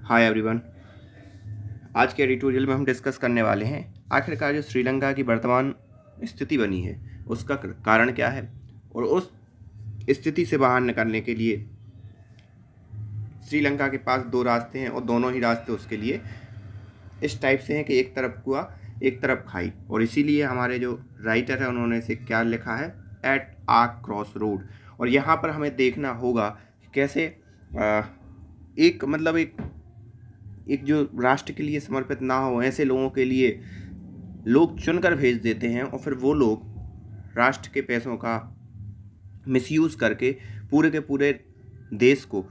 Hi everyone. आज के editorial में हम डिस्कस करने वाले हैं आखिरकार जो श्रीलंका की वर्तमान स्थिति बनी है उसका कारण क्या है और उस स्थिति से बाहर निकलने के लिए श्रीलंका के पास दो रास्ते हैं और दोनों ही रास्ते उसके लिए इस टाइप से हैं कि एक तरफ कुआं एक तरफ खाई। और इसीलिए हमारे जो राइटर है उन्होंने इसे क्या लिखा है, एट आ क्रॉस रोड। और यहाँ पर हमें देखना होगा कैसे एक जो राष्ट्र के लिए समर्पित ना हो ऐसे लोगों के लिए लोग चुनकर भेज देते हैं और फिर वो लोग राष्ट्र के पैसों का मिसयूज़ करके पूरे के पूरे देश को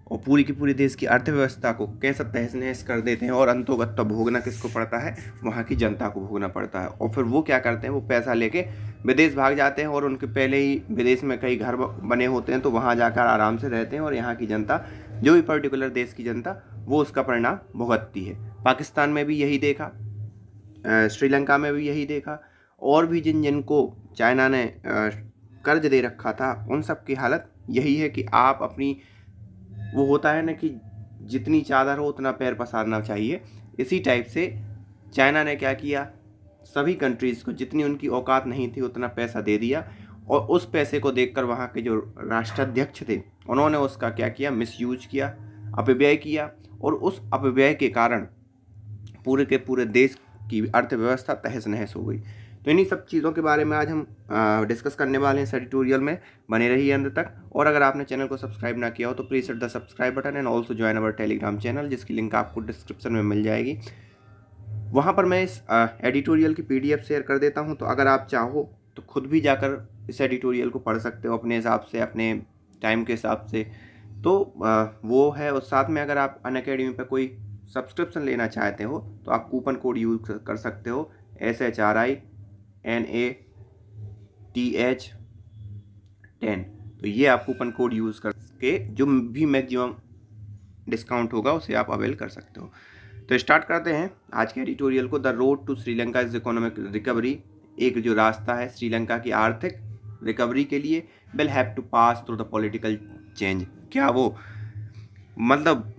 और पूरी की पूरी देश की अर्थव्यवस्था को कैसा तहस नहस कर देते हैं। और अंतोगत तो भोगना किसको पड़ता है, वहाँ की जनता को भोगना पड़ता है। और फिर वो क्या करते हैं, वो पैसा लेके विदेश भाग जाते हैं और उनके पहले ही विदेश में कई घर बने होते हैं तो वहाँ जाकर आराम से रहते हैं और यहाँ की जनता, जो भी पर्टिकुलर देश की जनता, वो उसका परिणाम भुगतती है। पाकिस्तान में भी यही देखा, श्रीलंका में भी यही देखा, और भी जिनको चाइना ने कर्ज दे रखा था उन सब की हालत यही है कि आप अपनी, वो होता है ना कि जितनी चादर हो उतना पैर पसारना चाहिए। इसी टाइप से चाइना ने क्या किया, सभी कंट्रीज़ को जितनी उनकी औकात नहीं थी उतना पैसा दे दिया और उस पैसे को देखकर वहाँ के जो राष्ट्राध्यक्ष थे उन्होंने उसका क्या किया, मिसयूज किया, अपव्यय किया। और उस अपव्यय के कारण पूरे के पूरे देश की अर्थव्यवस्था तहस नहस हो गई। तो इन्हीं सब चीज़ों के बारे में आज हम डिस्कस करने वाले हैं इस एडिटोरियल में। बने रहिए अंत तक। और अगर आपने चैनल को सब्सक्राइब ना किया हो तो please hit the subscribe button and also join our Telegram channel, जिसकी लिंक आपको डिस्क्रिप्शन में मिल जाएगी। वहाँ पर मैं इस एडिटोरियल की PDF शेयर कर देता हूँ, तो अगर आप चाहो तो खुद भी जाकर इस एडिटोरियल को पढ़ सकते हो अपने हिसाब से, अपने टाइम के हिसाब से। तो वो है। और साथ में अगर आप अनअकैडमी पर कोई सब्सक्रिप्शन लेना चाहते हो तो आप कूपन कोड यूज़ कर सकते हो, SHRINATH10। तो ये आप कूपन कोड यूज़ करके जो भी मैक्सिमम डिस्काउंट होगा उसे आप अवेल कर सकते हो। तो स्टार्ट करते हैं आज के एडिटोरियल को। The road to Sri Lanka is economic recovery. एक जो रास्ता है श्रीलंका की आर्थिक रिकवरी के लिए, will have to pass through the political change. क्या वो मतलब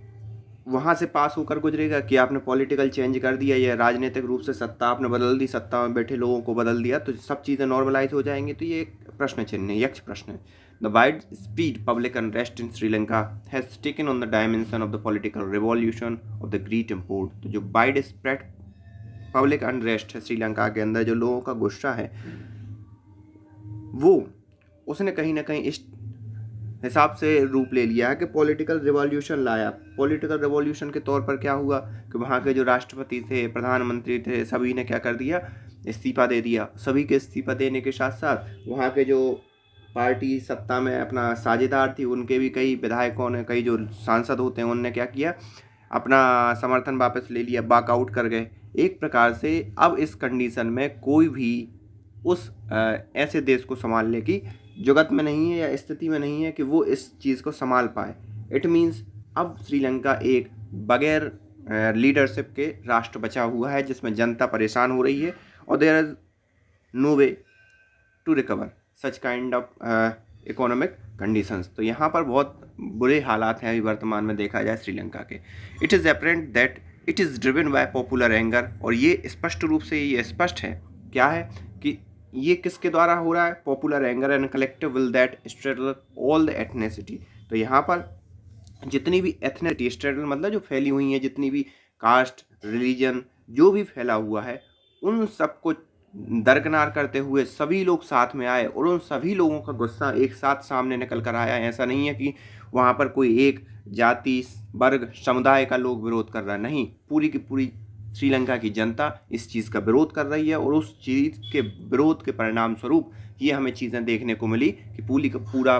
वहाँ से पास होकर गुजरेगा कि आपने पॉलिटिकल चेंज कर दिया या राजनीतिक रूप से सत्ता आपने बदल दी, सत्ता में बैठे लोगों को बदल दिया तो सब चीज़ें नॉर्मलाइज हो जाएंगी? तो ये एक प्रश्न चिन्ह है, यक्ष प्रश्न है। The wide spread public unrest in Sri Lanka has taken on the dimension of the political revolution of the great import. तो जो वाइड स्प्रेड पब्लिक अनरेस्ट है श्रीलंका के अंदर, जो लोगों का गुस्सा है, वो उसने कहीं ना कहीं इस हिसाब से रूप ले लिया है कि पॉलिटिकल रिवॉल्यूशन लाया। पॉलिटिकल रिवॉल्यूशन के तौर पर क्या हुआ कि वहाँ के जो राष्ट्रपति थे, प्रधानमंत्री थे, सभी ने क्या कर दिया, इस्तीफा दे दिया। सभी के इस्तीफा देने के साथ साथ वहाँ के जो पार्टी सत्ता में अपना साझेदार थी उनके भी कई विधायकों ने, कई जो सांसद होते हैं उनने क्या किया, अपना समर्थन वापस ले लिया, वॉकआउट कर गए। एक प्रकार से अब इस कंडीशन में कोई भी उस ऐसे देश को संभालने की जुगत में नहीं है या स्थिति में नहीं है कि वो इस चीज़ को संभाल पाए। इट मीन्स अब श्रीलंका एक बगैर लीडरशिप के राष्ट्र बचा हुआ है जिसमें जनता परेशान हो रही है और there is no way to recover such kind of economic conditions. तो यहाँ पर बहुत बुरे हालात हैं अभी वर्तमान में देखा जाए श्रीलंका के। It is apparent that it is driven by popular anger. और ये स्पष्ट रूप से ये स्पष्ट है, क्या है कि ये किसके द्वारा हो रहा है, popular anger and collective will that straddle all the ethnicity. तो यहाँ पर जितनी भी एथनिसिटी, स्ट्रेडल मतलब जो फैली हुई है, जितनी भी कास्ट, रिलीजन जो भी फैला हुआ है, उन सबको दरकिनार करते हुए सभी लोग साथ में आए और उन सभी लोगों का गुस्सा एक साथ सामने निकल कर आया। ऐसा नहीं है कि वहाँ पर कोई एक जाति, वर्ग, समुदाय का लोग विरोध कर रहा है, नहीं, पूरी की पूरी श्रीलंका की जनता इस चीज़ का विरोध कर रही है। और उस चीज़ के विरोध के परिणाम स्वरूप ये हमें चीज़ें देखने को मिली कि पूरा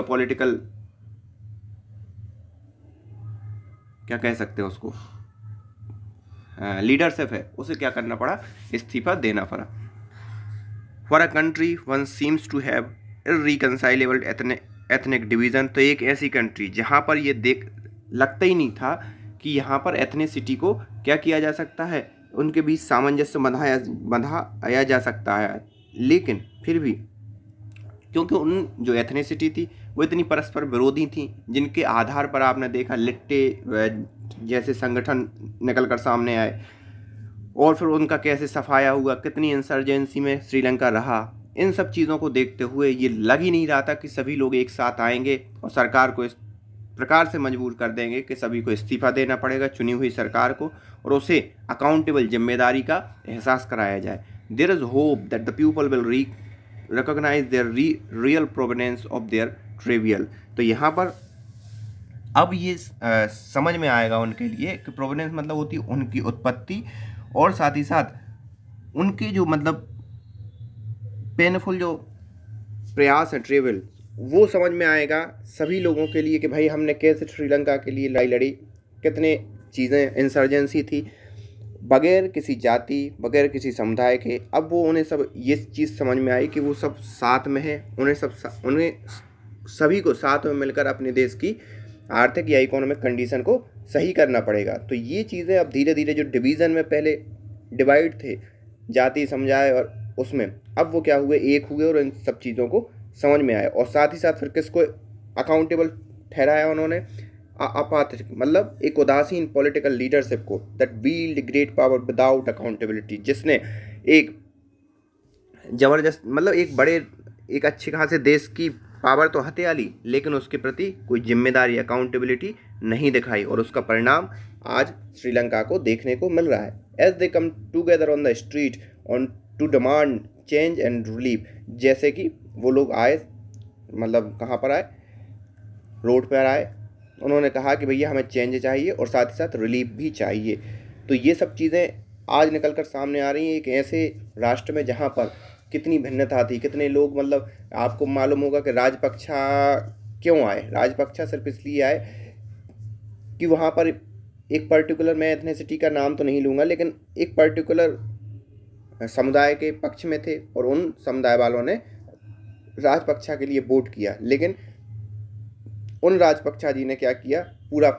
पॉलिटिकल क्या कह सकते हैं उसको, लीडरशिप है, उसे क्या करना पड़ा, इस्तीफा देना पड़ा। For a country one seems to have irreconcilable ethnic division. तो एक ऐसी कंट्री जहाँ पर ये लगता ही नहीं था कि यहाँ पर एथनिसिटी को क्या किया जा सकता है, उनके बीच सामंजस्य बंधाया जा सकता है, लेकिन फिर भी क्योंकि उन जो एथनिसिटी थी वो इतनी परस्पर विरोधी थी, जिनके आधार पर आपने देखा लिट्टे जैसे संगठन निकल कर सामने आए और फिर उनका कैसे सफाया हुआ, कितनी इंसर्जेंसी में श्रीलंका रहा। इन सब चीज़ों को देखते हुए ये लग ही नहीं रहा था कि सभी लोग एक साथ आएंगे और सरकार को इस प्रकार से मजबूर कर देंगे कि सभी को इस्तीफा देना पड़ेगा, चुनी हुई सरकार को, और उसे अकाउंटेबल जिम्मेदारी का एहसास कराया जाए। There is hope that the people will recognise their real provenance of their trivial. तो यहाँ पर अब ये समझ में आएगा उनके लिए कि प्रोवेनेंस मतलब होती है उनकी उत्पत्ति, और साथ ही साथ उनके जो मतलब पेनफुल जो प्रयास है ट्रेवल, वो समझ में आएगा सभी लोगों के लिए कि भाई हमने कैसे श्रीलंका के लिए लड़ाई लड़ी, कितने चीज़ें इंसर्जेंसी थी बगैर किसी जाति बगैर किसी समुदाय के। अब वो उन्हें सब ये चीज़ समझ में आई कि वो सब साथ में है, उन्हें सभी को साथ में मिलकर अपने देश की आर्थिक या इकोनॉमिक कंडीशन को सही करना पड़ेगा। तो ये चीज़ें अब धीरे धीरे जो डिवीज़न में पहले डिवाइड थे जाति समुदाय और उसमें, अब वो क्या हुए, एक हुए और इन सब चीज़ों को समझ में आया। और साथ ही साथ फिर किसको अकाउंटेबल ठहराया उन्होंने, अपाथिक मतलब एक उदासीन पॉलिटिकल लीडरशिप को, that wield great power without accountability, जिसने एक ज़बरदस्त मतलब एक अच्छे खासे देश की पावर तो हत्या ली, लेकिन उसके प्रति कोई जिम्मेदारी अकाउंटेबिलिटी नहीं दिखाई, और उसका परिणाम आज श्रीलंका को देखने को मिल रहा है। As they come together on the street on to demand change and relief, जैसे कि वो लोग आए, मतलब कहाँ पर आए, रोड पर आए, उन्होंने कहा कि भैया हमें चेंज चाहिए और साथ ही साथ रिलीफ भी चाहिए। तो ये सब चीज़ें आज निकल कर सामने आ रही हैं एक ऐसे राष्ट्र में जहाँ पर कितनी भिन्नता थी, कितने लोग, मतलब आपको मालूम होगा कि राजपक्षा क्यों आए। राजपक्षा सिर्फ इसलिए आए कि वहाँ पर एक पर्टिकुलर, मैं एथनिसिटी का नाम तो नहीं लूँगा, लेकिन एक पर्टिकुलर समुदाय के पक्ष में थे और उन समुदाय वालों ने राजपक्षा के लिए वोट किया, लेकिन उन राजपक्षा जी ने क्या किया, पूरा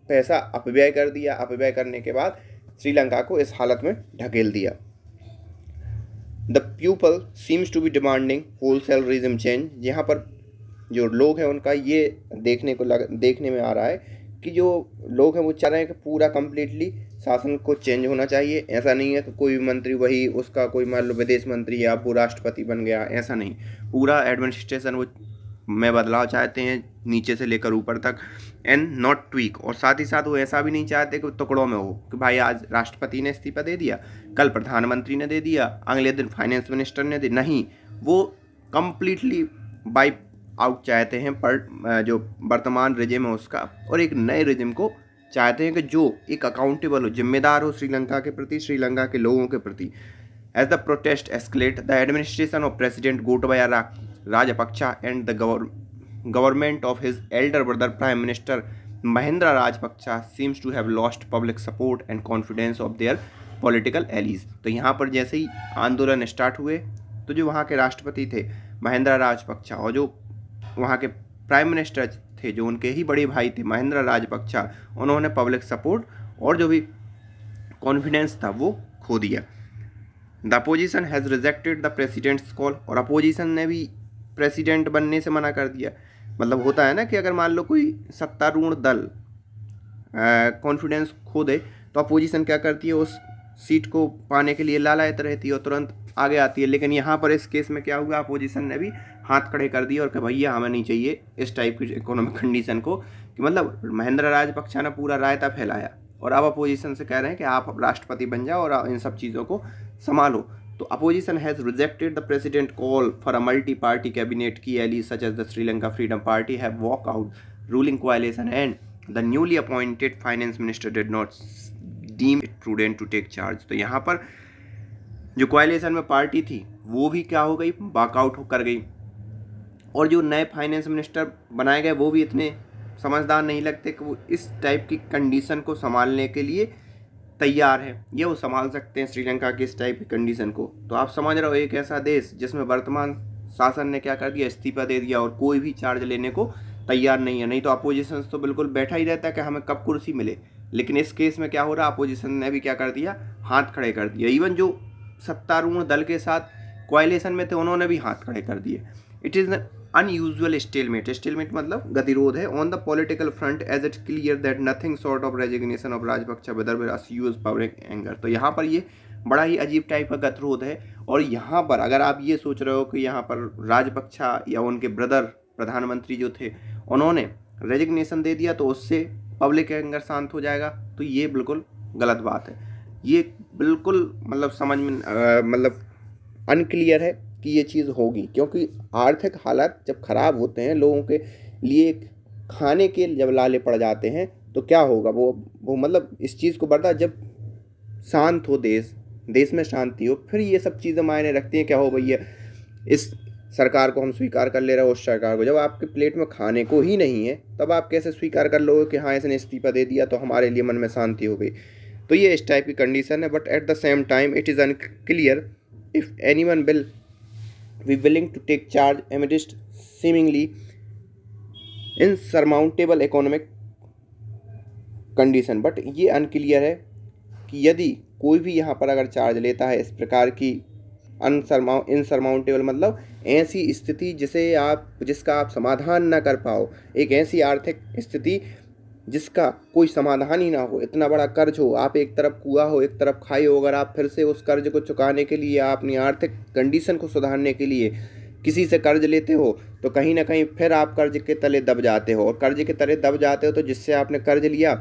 पैसा अपव्यय कर दिया। अपव्यय करने के बाद श्रीलंका को इस हालत में ढकेल दिया। The people seems to be demanding wholesale regime change, यहाँ पर जो लोग हैं उनका ये देखने में आ रहा है कि जो लोग हैं वो चाह रहे हैं कि पूरा कम्प्लीटली शासन को चेंज होना चाहिए। ऐसा नहीं है कि कोई भी मंत्री वही उसका कोई मान लो विदेश मंत्री है, अब वो राष्ट्रपति बन गया, ऐसा नहीं। पूरा एडमिनिस्ट्रेशन वो में बदलाव चाहते हैं नीचे से लेकर ऊपर तक, एंड नॉट ट्वीक। और साथ ही साथ वो ऐसा भी नहीं चाहते कि टुकड़ों में हो कि भाई आज राष्ट्रपति ने इस्तीफा दे दिया, कल प्रधानमंत्री ने दे दिया, अगले दिन फाइनेंस मिनिस्टर ने दे, नहीं, वो कम्प्लीटली वाइप आउट चाहते हैं पर जो वर्तमान रिजिम है उसका, और एक नए रिजिम को चाहते हैं कि जो एक अकाउंटेबल हो, जिम्मेदार हो श्रीलंका के प्रति, श्रीलंका के लोगों के प्रति। As the protest escalate the administration of president Gotabaya Rajapaksa and the government of his elder brother Prime Minister Mahinda Rajapaksa seems to have lost public support and confidence of their political allies। तो यहाँ पर जैसे ही आंदोलन start हुए तो जो वहाँ के राष्ट्रपति थे महिंद्रा राजपक्षा और जो वहाँ के प्राइम मिनिस्टर थे जो उनके ही बड़े भाई थे महिंद्रा राजपक्षा, उन्होंने पब्लिक सपोर्ट और जो भी कॉन्फिडेंस था वो खो दिया। The opposition has rejected the president's call, और अपोजिशन ने भी प्रेसिडेंट बनने से मना कर दिया। मतलब होता है ना कि अगर मान लो कोई सत्तारूढ़ दल कॉन्फिडेंस खो दे तो अपोजिशन क्या करती है, उस सीट को पाने के लिए लालायत रहती है और तुरंत आगे आती है। लेकिन यहाँ पर इस केस में क्या हुआ, अपोजिशन ने भी हाथ खड़े कर दिए और कि भैया हमें नहीं चाहिए इस टाइप की इकोनॉमिक कंडीशन को, कि मतलब महिंद्रा राजपक्षा ने पूरा रायता फैलाया और अब अपोजिशन से कह रहे हैं कि आप राष्ट्रपति बन जाओ और इन सब चीज़ों को संभालो। तो opposition has rejected the president call for a multi party cabinet key allies such as the Sri Lanka Freedom Party have walk out ruling coalition and the newly appointed finance minister did not deem it prudent to take charge. तो यहाँ पर जो कोalition में party थी वो भी क्या हो गई, वॉकआउट कर गई, और जो नए फाइनेंस मिनिस्टर बनाए गए वो भी इतने समझदार नहीं लगते कि वो इस टाइप की कंडीशन को संभालने के लिए तैयार है, ये वो संभाल सकते हैं श्रीलंका की इस टाइप की कंडीशन को। तो आप समझ रहे हो एक ऐसा देश जिसमें वर्तमान शासन ने क्या कर दिया, इस्तीफा दे दिया और कोई भी चार्ज लेने को तैयार नहीं है। नहीं तो अपोजिशन तो बिल्कुल बैठा ही रहता है कि हमें कब कुर्सी मिले, लेकिन इस केस में क्या हो रहा है, अपोजिशन ने भी क्या कर दिया, हाथ खड़े कर दिया। इवन जो सत्तारूढ़ दल के साथ कोalition में थे उन्होंने भी हाथ खड़े कर दिए। It is unusual stalemate, stalemate मतलब गतिरोध है on the political front as it clear that nothing short of resignation of Rajapaksa whether will use public anger. तो यहाँ पर ये बड़ा ही अजीब टाइप का गतिरोध है। और यहाँ पर अगर आप ये सोच रहे हो कि यहाँ पर राजपक्षा या उनके ब्रदर प्रधानमंत्री जो थे उन्होंने रेजिग्नेशन दे दिया तो उससे पब्लिक एंगर शांत हो जाएगा, तो ये बिल्कुल गलत बात है। ये बिल्कुल मतलब समझ में मतलब अनक्लियर है कि ये चीज़ होगी, क्योंकि आर्थिक हालात जब ख़राब होते हैं, लोगों के लिए खाने के जब लाले पड़ जाते हैं तो क्या होगा, वो मतलब इस चीज़ को बढ़ता, जब शांत हो देश में शांति हो, फिर ये सब चीज़ें मायने रखती हैं। क्या हो भैया, इस सरकार को हम स्वीकार कर ले रहे हो, उस सरकार को, जब आपके प्लेट में खाने को ही नहीं है तब आप कैसे स्वीकार कर लोगे कि हाँ इसने इस्तीफा दे दिया तो हमारे लिए मन में शांति हो गई। तो ये इस टाइप की कंडीशन है। But at the same time it is unclear if anyone will be willing to take charge amidst seemingly insurmountable economic condition. But ये अनक्लियर है कि यदि कोई भी यहाँ पर अगर चार्ज लेता है इस प्रकार की इनसरमाउंटेबल मतलब ऐसी स्थिति जिसका आप समाधान ना कर पाओ, एक ऐसी आर्थिक स्थिति जिसका कोई समाधान ही ना हो, इतना बड़ा कर्ज हो, आप एक तरफ कुआ हो एक तरफ खाई हो, अगर आप फिर से उस कर्ज को चुकाने के लिए, अपनी आर्थिक कंडीशन को सुधारने के लिए किसी से कर्ज लेते हो तो कहीं ना कहीं फिर आप कर्ज के तले दब जाते हो, और कर्ज के तले दब जाते हो तो जिससे आपने कर्ज लिया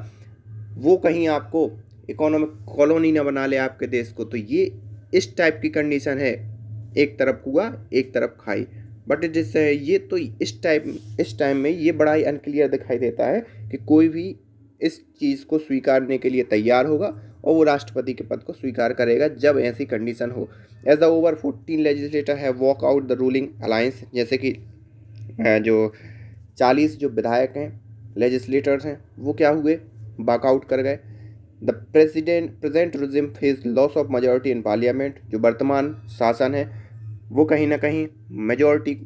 वो कहीं आपको इकोनॉमिक कॉलोनी ना बना ले आपके देश को। तो ये इस टाइप की कंडीशन है, एक तरफ कुआ एक तरफ खाई। बट जिससे ये तो इस टाइम में ये बड़ा ही अनक्लियर दिखाई देता है कि कोई भी इस चीज़ को स्वीकारने के लिए तैयार होगा और वो राष्ट्रपति के पद को स्वीकार करेगा जब ऐसी कंडीशन हो। एज द ओवर 14 लेजिस्लेटर है walk out the ruling alliance, जैसे कि जो 40 जो विधायक हैं, लेजिस्लेटर्स हैं, वो क्या हुए, वॉकआउट कर गए। The present regime face loss of majority in parliament, जो वर्तमान शासन है वो कहीं ना कहीं मेजोरिटी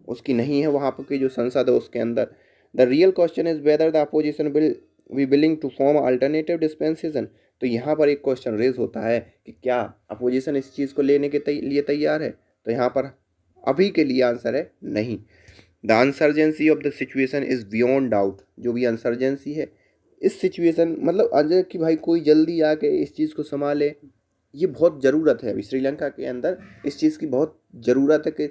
उसकी नहीं है वहाँ पर की जो संसद है उसके अंदर। The real question is whether the opposition will be willing to form alternative dispensation. तो यहाँ पर एक क्वेश्चन रेज होता है कि क्या अपोजिशन इस चीज़ को लेने के लिए तैयार है, तो यहाँ पर अभी के लिए आंसर है नहीं। The insurgency of the situation is beyond doubt, जो भी अनसर्जेंसी है इस सिचुएशन मतलब अजय कि भाई कोई जल्दी आके इस चीज़ को संभाले, ये बहुत ज़रूरत है अभी श्रीलंका के अंदर, इस चीज़ की बहुत ज़रूरत है कि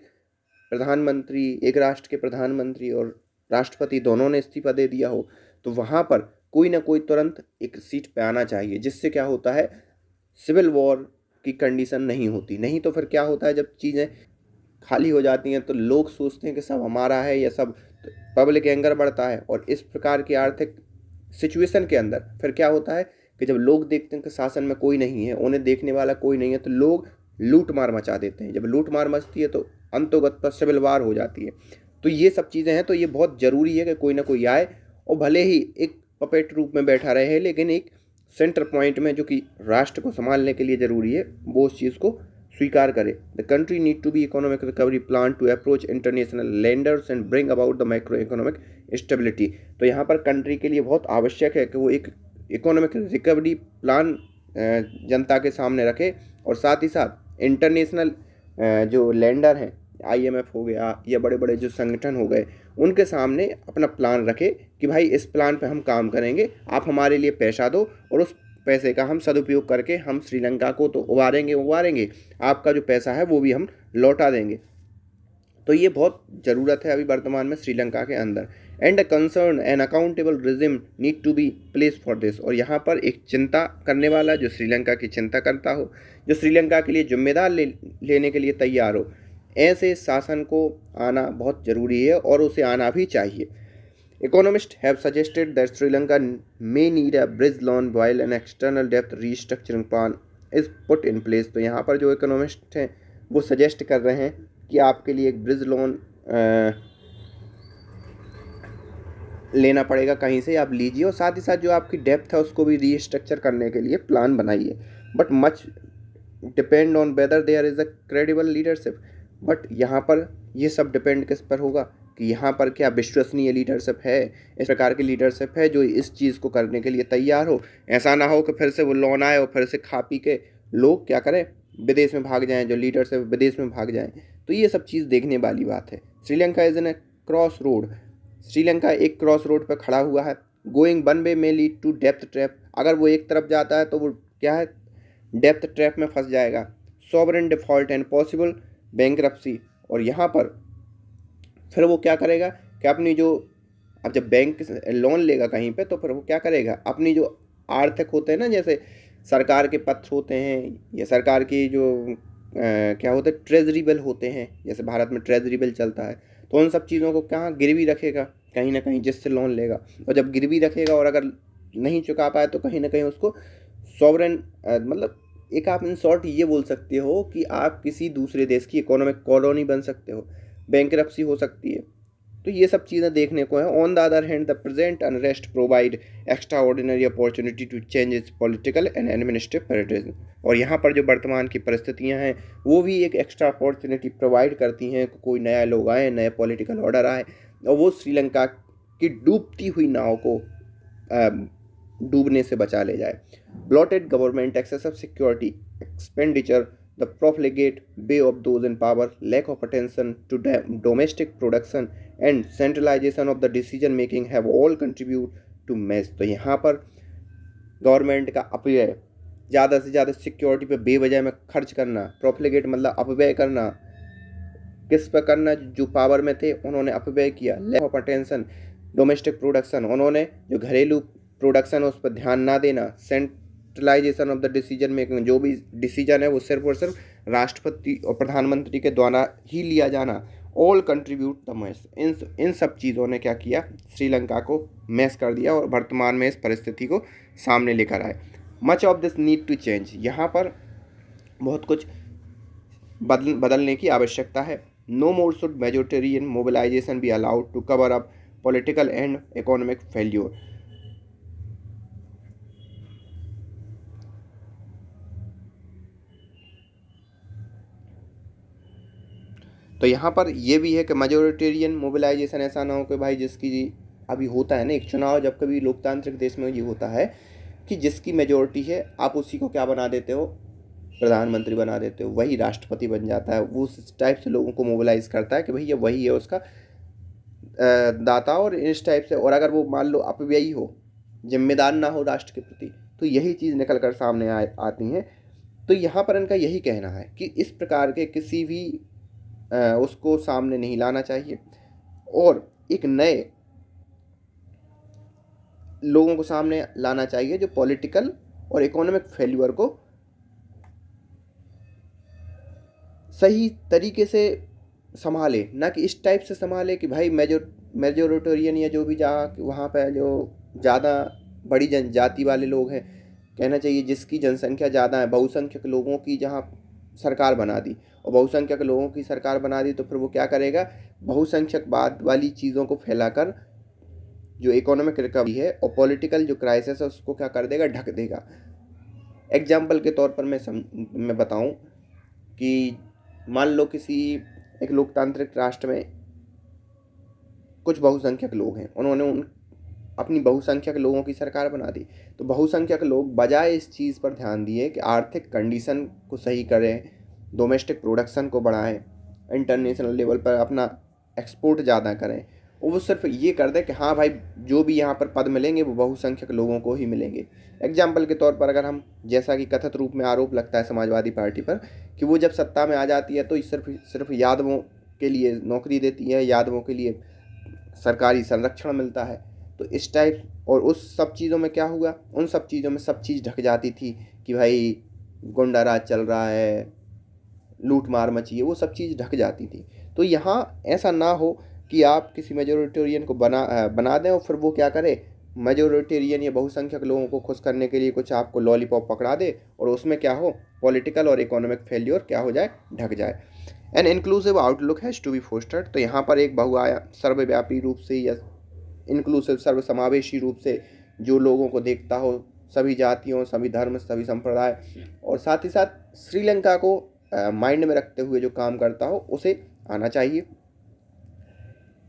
प्रधानमंत्री, एक राष्ट्र के प्रधानमंत्री और राष्ट्रपति दोनों ने इस्तीफा दे दिया हो, तो वहाँ पर कोई ना कोई तुरंत एक सीट पे आना चाहिए, जिससे क्या होता है सिविल वॉर की कंडीशन नहीं होती। नहीं तो फिर क्या होता है, जब चीज़ें खाली हो जाती हैं तो लोग सोचते हैं कि सब हमारा है या सब, तो पब्लिक एंगर बढ़ता है। और इस प्रकार की आर्थिक सिचुएशन के अंदर फिर क्या होता है कि जब लोग देखते हैं कि शासन में कोई नहीं है, उन्हें देखने वाला कोई नहीं है, तो लोग लूट मार मचा देते हैं। जब लूट मार मचती है तो अंतोगत पर सिविल वार हो जाती है। तो ये सब चीज़ें हैं, तो ये बहुत ज़रूरी है कि कोई ना कोई आए और भले ही एक पपेट रूप में बैठा रहे, लेकिन एक सेंटर पॉइंट में जो कि राष्ट्र को संभालने के लिए ज़रूरी है वो उस चीज़ को स्वीकार करे। The country need to be economic recovery plan to approach international lenders and bring about the micro economic stability. तो यहाँ पर कंट्री के लिए बहुत आवश्यक है कि वो एक इकोनॉमिक रिकवरी प्लान जनता के सामने रखे, और साथ ही साथ इंटरनेशनल जो लेंडर हैं, IMF हो गया या बड़े बड़े जो संगठन हो गए, उनके सामने अपना प्लान रखे कि भाई इस प्लान पे हम काम करेंगे, आप हमारे लिए पैसा दो और उस पैसे का हम सदुपयोग करके हम श्रीलंका को तो उबारेंगे, आपका जो पैसा है वो भी हम लौटा देंगे। तो ये बहुत ज़रूरत है अभी वर्तमान में श्रीलंका के अंदर। And a concern and accountable regime need to be place for this. और यहाँ पर एक चिंता करने वाला जो श्रीलंका की चिंता करता हो, जो श्रीलंका के लिए जिम्मेदार लेने के लिए तैयार हो, ऐसे शासन को आना बहुत ज़रूरी है और उसे आना भी चाहिए। Economists have suggested that Sri Lanka may need a bridge loan while an external debt restructuring plan is put in place। तो यहाँ पर जो इकोनॉमिस्ट हैं वो सजेस्ट कर रहे हैं कि आपके लिए एक ब्रिज लोन लेना पड़ेगा, कहीं से आप लीजिए, और साथ ही साथ जो आपकी डेप्थ है उसको भी रीस्ट्रक्चर करने के लिए प्लान बनाइए। But much depend on whether there is a credible leadership. But यहाँ पर ये सब डिपेंड किस पर होगा कि यहाँ पर क्या विश्वसनीय लीडरशिप है, इस प्रकार की लीडरशिप है जो इस चीज़ को करने के लिए तैयार हो। ऐसा ना हो कि फिर से वो लोन आए और फिर से खा पी के लोग क्या करें, विदेश में भाग जाएं, जो लीडरशिप विदेश में भाग जाएं। तो ये सब चीज़ देखने वाली बात है। Sri Lanka is in A cross road, Sri Lanka एक क्रॉस रोड पर खड़ा हुआ है। गोइंग वन वे में लीड टू डेप्थ ट्रैप, अगर वो एक तरफ जाता है तो वो क्या है, डेप्थ ट्रैप में फंस जाएगा। Sovereign default and possible bankruptcy, और यहाँ पर फिर वो क्या करेगा कि अपनी जो, अब जब बैंक लोन लेगा कहीं पे तो फिर वो क्या करेगा, अपनी जो आर्थिक होते हैं ना, जैसे सरकार के पत्र होते हैं या सरकार की जो क्या होते हैं, ट्रेजरी बिल होते हैं, जैसे भारत में ट्रेजरी बिल चलता है, तो उन सब चीज़ों को कहाँ गिरवी रखेगा कहीं ना कहीं, जिससे लोन लेगा। और जब गिरवी रखेगा और अगर नहीं चुका पाए तो कहीं ना कहीं उसको सॉवरेन, मतलब एक आप इन शॉर्ट ये बोल सकते हो कि आप किसी दूसरे देश की इकोनॉमिक कॉलोनी बन सकते हो, बैंकरप्सी हो सकती है। तो ये सब चीज़ें देखने को है। On the other hand the present unrest provide extraordinary opportunity to change its political and administrative paradigm, और यहाँ पर जो वर्तमान की परिस्थितियाँ हैं वो भी एक एक्स्ट्रा अपॉर्चुनिटी प्रोवाइड करती हैं, कोई नया लोग आए, नए पॉलिटिकल ऑर्डर आए और वो श्रीलंका की डूबती हुई नाव को डूबने से बचा ले जाए। Blotted government, excessive security expenditure, the profligate way of those in power, lack of attention to domestic production and centralization of the decision making have all contribute to mess। तो यहाँ पर गवर्नमेंट का अपव्यय, ज़्यादा से ज़्यादा सिक्योरिटी पे बेवजह में खर्च करना, प्रोफ्लिगेट मतलब अपव्यय करना, किस पर करना, जो पावर में थे उन्होंने अपव्यय किया। Lack of attention domestic production, उन्होंने जो घरेलू प्रोडक्शन है उस पर ध्यान ना देना। Centralisation of the decision making, जो भी डिसीजन है वो सिर्फ और सिर्फ राष्ट्रपति और प्रधानमंत्री के द्वारा ही लिया जाना। ऑल कंट्रीब्यूट द मैस, इन सब चीज़ों ने क्या किया, श्रीलंका को मैस कर दिया और वर्तमान में इस परिस्थिति को सामने लेकर आए। Much of this need to change, यहाँ पर बहुत कुछ बदलने की आवश्यकता है। No more should majoritarian mobilisation be allowed to cover up political and economic failure. तो यहाँ पर ये भी है कि मेजोरिटेरियन मोबिलाइजेशन ऐसा ना हो कि भाई जिसकी अभी होता है ना एक चुनाव, जब कभी लोकतांत्रिक देश में ये होता है कि जिसकी मेजोरिटी है आप उसी को क्या बना देते हो, प्रधानमंत्री बना देते हो, वही राष्ट्रपति बन जाता है। वो उस टाइप से लोगों को मोबिलाइज करता है कि भाई ये वही है उसका दाता, और इस टाइप से। और अगर वो मान लो अपव्ययी हो, जिम्मेदार ना हो राष्ट्र के प्रति, तो यही चीज़ निकल कर सामने आती हैं। तो यहाँ पर इनका यही कहना है कि इस प्रकार के किसी भी उसको सामने नहीं लाना चाहिए और एक नए लोगों को सामने लाना चाहिए जो पॉलिटिकल और इकोनॉमिक फेल्यूर को सही तरीके से संभाले, ना कि इस टाइप से संभाले कि भाई मेजोरिटेरियन या जो भी जहाँ वहाँ पर जो ज़्यादा बड़ी जनजाति वाले लोग हैं, कहना चाहिए जिसकी जनसंख्या ज़्यादा है, बहुसंख्यक लोगों की जहाँ सरकार बना दी और बहुसंख्यक लोगों की सरकार बना दी, तो फिर वो क्या करेगा, बहुसंख्यकवाद वाली चीज़ों को फैलाकर जो इकोनॉमिक रिकवरी है और पॉलिटिकल जो क्राइसिस है उसको क्या कर देगा, ढक देगा। एग्जाम्पल के तौर पर मैं बताऊं कि मान लो किसी एक लोकतांत्रिक राष्ट्र में कुछ बहुसंख्यक लोग हैं, उन्होंने अपनी बहुसंख्यक लोगों की सरकार बना दी, तो बहुसंख्यक लोग बजाय इस चीज़ पर ध्यान दिए कि आर्थिक कंडीशन को सही करें, डोमेस्टिक प्रोडक्शन को बढ़ाएं, इंटरनेशनल लेवल पर अपना एक्सपोर्ट ज़्यादा करें, और वो सिर्फ ये कर दे कि हाँ भाई जो भी यहाँ पर पद मिलेंगे वो बहुसंख्यक लोगों को ही मिलेंगे। एग्जाम्पल के तौर पर अगर हम, जैसा कि कथित रूप में आरोप लगता है समाजवादी पार्टी पर कि वो जब सत्ता में आ जाती है तो सिर्फ यादवों के लिए नौकरी देती है, यादवों के लिए सरकारी संरक्षण मिलता है, तो इस टाइप, और उस सब चीज़ों में क्या हुआ, उन सब चीज़ों में सब चीज़ ढक जाती थी कि भाई गुंडा राज चल रहा है, लूट मार मची है, वो सब चीज़ ढक जाती थी। तो यहाँ ऐसा ना हो कि आप किसी मेजोरिटेरियन को बना दें और फिर वो क्या करे, मेजोरिटेरियन या बहुसंख्यक लोगों को खुश करने के लिए कुछ आपको लॉलीपॉप पकड़ा दे और उसमें क्या हो, पॉलिटिकल और इकोनॉमिक फेल्योर क्या हो जाए, ढक जाए। An inclusive outlook has to be fostered, तो यहाँ पर एक सर्वव्यापी रूप से या इंक्लूसिव सर्वसमावेशी रूप से जो लोगों को देखता हो, सभी जातियों, सभी धर्म, सभी संप्रदाय, और साथ ही साथ श्रीलंका को माइंड में रखते हुए जो काम करता हो उसे आना चाहिए।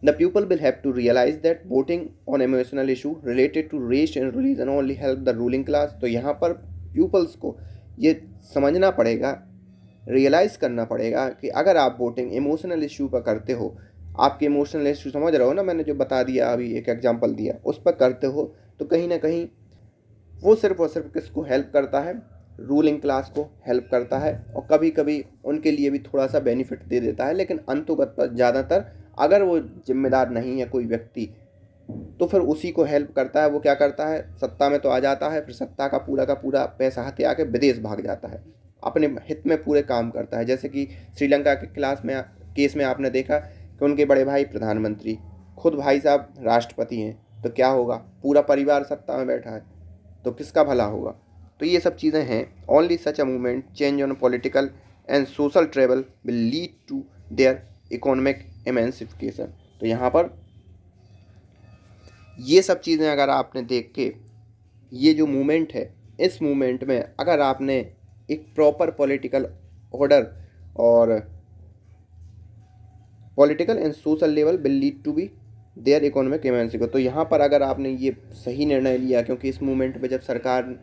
The people will have to realize that voting on emotional issue related to race and religion only help the ruling class। तो यहाँ पर pupils को ये समझना पड़ेगा रियलाइज़ करना पड़ेगा कि अगर आप वोटिंग इमोशनल इश्यू पर करते हो, आपके इमोशनल इश्यू समझ रहे हो ना, मैंने जो बता दिया अभी एक एग्जांपल दिया, उस पर करते हो, तो कहीं ना कहीं वो सिर्फ और सिर्फ किसको हेल्प करता है, रूलिंग क्लास को हेल्प करता है, और कभी कभी उनके लिए भी थोड़ा सा बेनिफिट दे देता है। लेकिन अंतोगत पर ज़्यादातर अगर वो जिम्मेदार नहीं है कोई व्यक्ति, तो फिर उसी को हेल्प करता है। वो क्या करता है, सत्ता में तो आ जाता है, फिर सत्ता का पूरा पैसा हथिया के विदेश भाग जाता है, अपने हित में पूरे काम करता है। जैसे कि श्रीलंका के केस में आपने देखा कि उनके बड़े भाई प्रधानमंत्री, खुद भाई साहब राष्ट्रपति हैं, तो क्या होगा, पूरा परिवार सत्ता में बैठा है, तो किसका भला होगा। तो ये सब चीज़ें हैं। Only such a movement change on political and social travel will lead to their economic emancipation. तो यहाँ पर ये सब चीज़ें अगर आपने देख के, ये जो मूवमेंट है, इस मूवमेंट में अगर आपने एक प्रॉपर पॉलिटिकल ऑर्डर और political and social level will lead to be their economic emancipation. तो यहाँ पर अगर आपने ये सही निर्णय लिया, क्योंकि इस मूवमेंट में जब सरकार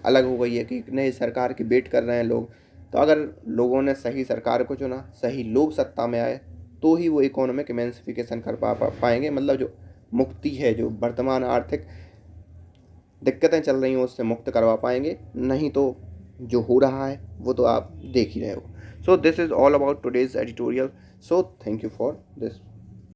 अलग हो गई है कि नई सरकार की वेट कर रहे हैं लोग, तो अगर लोगों ने सही सरकार को चुना, सही लोग सत्ता में आए, तो ही वो इकोनॉमिक एमेंसिफिकेशन कर पाएंगे। मतलब जो मुक्ति है, जो वर्तमान आर्थिक दिक्कतें चल रही हैं, उससे मुक्त करवा पाएंगे। नहीं तो जो हो रहा है वो तो आप देख ही रहे हो। So this is all about today's editorial. So thank you for this.